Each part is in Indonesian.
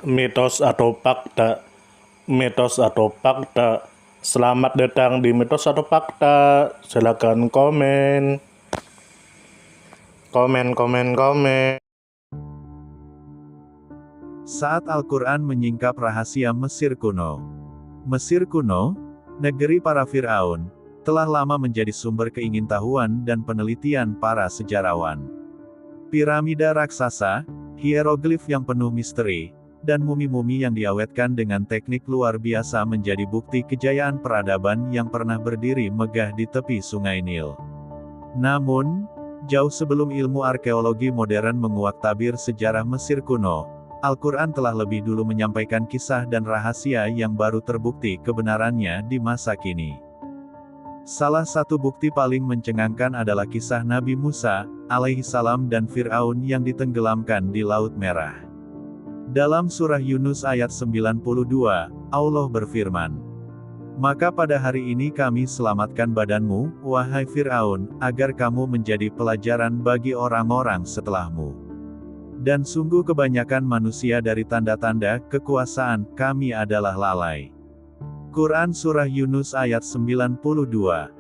Mitos atau fakta? Mitos atau fakta? Selamat datang di Mitos atau Fakta. Silakan komen. Komen, komen, komen. Saat Al-Quran menyingkap rahasia Mesir kuno. Mesir kuno, negeri para Fir'aun, telah lama menjadi sumber keingintahuan dan penelitian para sejarawan. Piramida raksasa, hieroglif yang penuh misteri, dan mumi-mumi yang diawetkan dengan teknik luar biasa menjadi bukti kejayaan peradaban yang pernah berdiri megah di tepi Sungai Nil. Namun, jauh sebelum ilmu arkeologi modern menguak tabir sejarah Mesir kuno, Al-Quran telah lebih dulu menyampaikan kisah dan rahasia yang baru terbukti kebenarannya di masa kini. Salah satu bukti paling mencengangkan adalah kisah Nabi Musa, alaihissalam dan Fir'aun yang ditenggelamkan di Laut Merah. Dalam surah Yunus ayat 92, Allah berfirman, "Maka pada hari ini kami selamatkan badanmu, wahai Fir'aun, agar kamu menjadi pelajaran bagi orang-orang setelahmu. Dan sungguh kebanyakan manusia dari tanda-tanda kekuasaan kami adalah lalai." Quran Surah Yunus ayat 92.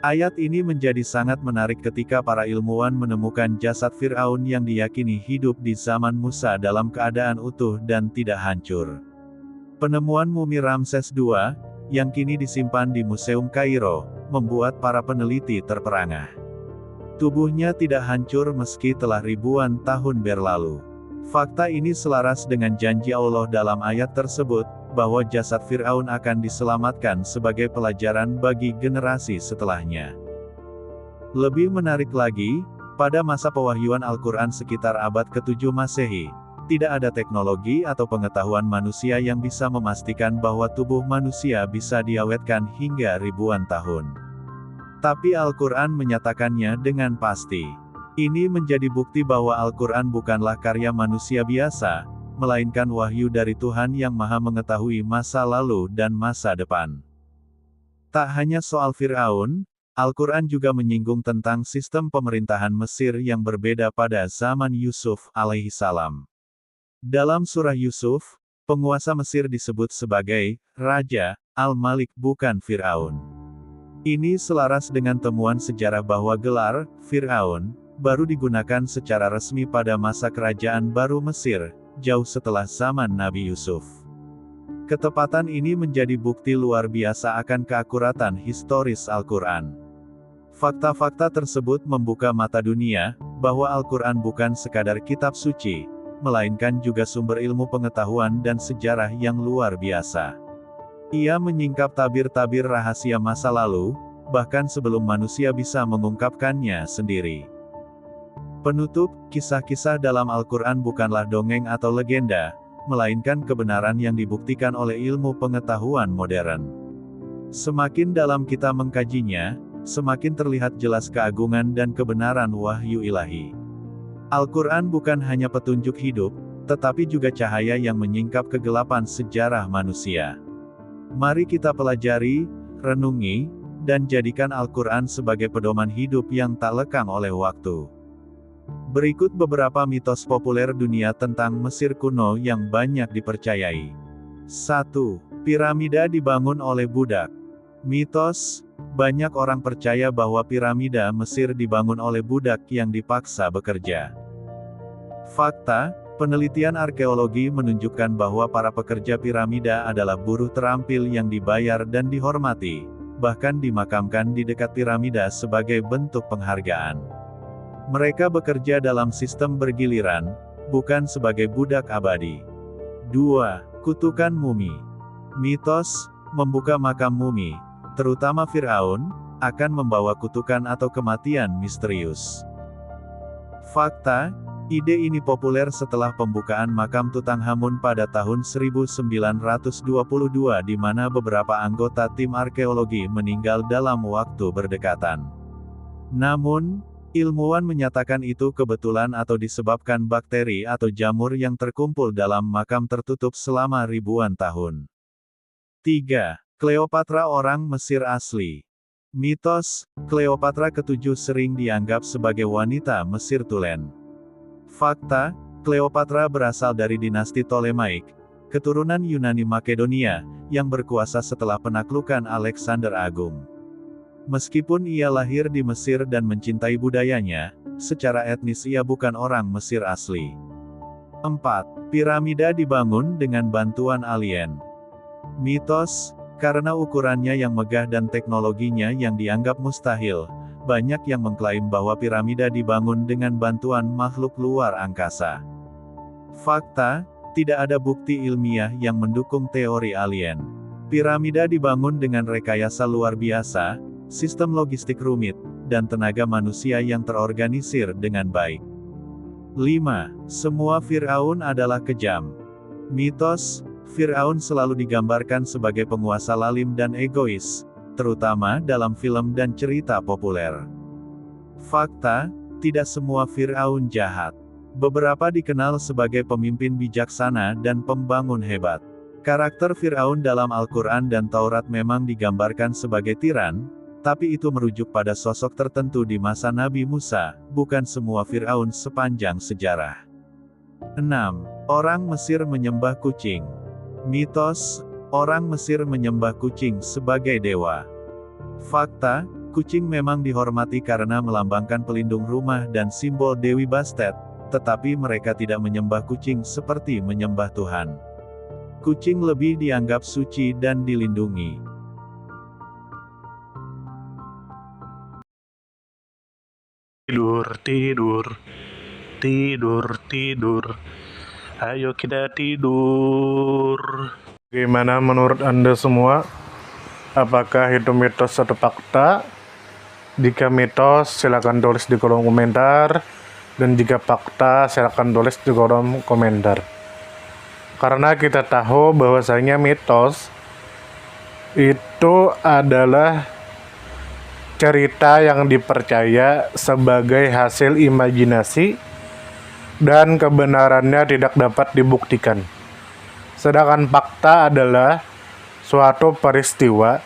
Ayat ini menjadi sangat menarik ketika para ilmuwan menemukan jasad Fir'aun yang diyakini hidup di zaman Musa dalam keadaan utuh dan tidak hancur. Penemuan mumi Ramses II, yang kini disimpan di Museum Kairo, membuat para peneliti terperangah. Tubuhnya tidak hancur meski telah ribuan tahun berlalu. Fakta ini selaras dengan janji Allah dalam ayat tersebut, bahwa jasad Fir'aun akan diselamatkan sebagai pelajaran bagi generasi setelahnya. Lebih menarik lagi, pada masa pewahyuan Al-Quran sekitar abad ke-7 Masehi, tidak ada teknologi atau pengetahuan manusia yang bisa memastikan bahwa tubuh manusia bisa diawetkan hingga ribuan tahun. Tapi Al-Quran menyatakannya dengan pasti. Ini menjadi bukti bahwa Al-Quran bukanlah karya manusia biasa, melainkan wahyu dari Tuhan yang Maha Mengetahui masa lalu dan masa depan. Tak hanya soal Fir'aun, Al-Quran juga menyinggung tentang sistem pemerintahan Mesir yang berbeda pada zaman Yusuf alaihissalam. Dalam surah Yusuf, penguasa Mesir disebut sebagai Raja Al-Malik bukan Fir'aun. Ini selaras dengan temuan sejarah bahwa gelar Fir'aun baru digunakan secara resmi pada masa kerajaan baru Mesir, jauh setelah zaman Nabi Yusuf. Ketepatan ini menjadi bukti luar biasa akan keakuratan historis Al-Quran. Fakta-fakta tersebut membuka mata dunia, bahwa Al-Quran bukan sekadar kitab suci, melainkan juga sumber ilmu pengetahuan dan sejarah yang luar biasa. Ia menyingkap tabir-tabir rahasia masa lalu, bahkan sebelum manusia bisa mengungkapkannya sendiri. Penutup, kisah-kisah dalam Al-Quran bukanlah dongeng atau legenda, melainkan kebenaran yang dibuktikan oleh ilmu pengetahuan modern. Semakin dalam kita mengkajinya, semakin terlihat jelas keagungan dan kebenaran wahyu ilahi. Al-Quran bukan hanya petunjuk hidup, tetapi juga cahaya yang menyingkap kegelapan sejarah manusia. Mari kita pelajari, renungi, dan jadikan Al-Quran sebagai pedoman hidup yang tak lekang oleh waktu. Berikut beberapa mitos populer dunia tentang Mesir kuno yang banyak dipercayai. 1. Piramida dibangun oleh budak. Mitos, banyak orang percaya bahwa piramida Mesir dibangun oleh budak yang dipaksa bekerja. Fakta, penelitian arkeologi menunjukkan bahwa para pekerja piramida adalah buruh terampil yang dibayar dan dihormati, bahkan dimakamkan di dekat piramida sebagai bentuk penghargaan. Mereka bekerja dalam sistem bergiliran, bukan sebagai budak abadi. 2. Kutukan mumi. Mitos, membuka makam mumi, terutama Fir'aun, akan membawa kutukan atau kematian misterius. Fakta, ide ini populer setelah pembukaan makam Tutankhamun pada tahun 1922 di mana beberapa anggota tim arkeologi meninggal dalam waktu berdekatan. Namun, ilmuwan menyatakan itu kebetulan atau disebabkan bakteri atau jamur yang terkumpul dalam makam tertutup selama ribuan tahun. 3. Kleopatra orang Mesir asli. Mitos, Kleopatra ke-7 sering dianggap sebagai wanita Mesir tulen. Fakta, Cleopatra berasal dari dinasti Ptolemaic, keturunan Yunani Makedonia, yang berkuasa setelah penaklukan Alexander Agung. Meskipun ia lahir di Mesir dan mencintai budayanya, secara etnis ia bukan orang Mesir asli. 4. Piramida dibangun dengan bantuan alien. Mitos, karena ukurannya yang megah dan teknologinya yang dianggap mustahil, banyak yang mengklaim bahwa piramida dibangun dengan bantuan makhluk luar angkasa. Fakta, tidak ada bukti ilmiah yang mendukung teori alien. Piramida dibangun dengan rekayasa luar biasa, sistem logistik rumit, dan tenaga manusia yang terorganisir dengan baik. 5. Semua Firaun adalah kejam. Mitos, Firaun selalu digambarkan sebagai penguasa lalim dan egois, terutama dalam film dan cerita populer. Fakta, tidak semua Firaun jahat. Beberapa dikenal sebagai pemimpin bijaksana dan pembangun hebat. Karakter Firaun dalam Al-Quran dan Taurat memang digambarkan sebagai tiran, tapi itu merujuk pada sosok tertentu di masa Nabi Musa, bukan semua Firaun sepanjang sejarah. 6. Orang Mesir menyembah kucing. Mitos, orang Mesir menyembah kucing sebagai dewa. Fakta, kucing memang dihormati karena melambangkan pelindung rumah dan simbol Dewi Bastet, tetapi mereka tidak menyembah kucing seperti menyembah Tuhan. Kucing lebih dianggap suci dan dilindungi. Tidur, tidur, tidur, tidur. Ayo kita tidur. Bagaimana menurut Anda semua? Apakah itu mitos atau fakta? Jika mitos, silakan tulis di kolom komentar. Dan jika fakta, silakan tulis di kolom komentar. Karena kita tahu bahwasanya mitos itu adalah cerita yang dipercaya sebagai hasil imajinasi dan kebenarannya tidak dapat dibuktikan. Sedangkan fakta adalah suatu peristiwa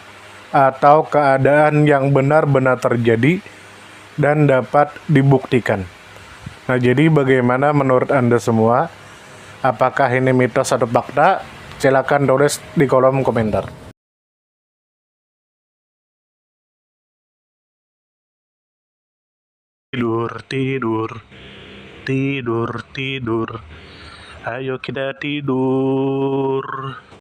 atau keadaan yang benar-benar terjadi dan dapat dibuktikan. Nah, jadi bagaimana menurut Anda semua? Apakah ini mitos atau fakta? Silakan tulis di kolom komentar. Tidur, tidur, tidur, tidur. Ayo kita tidur.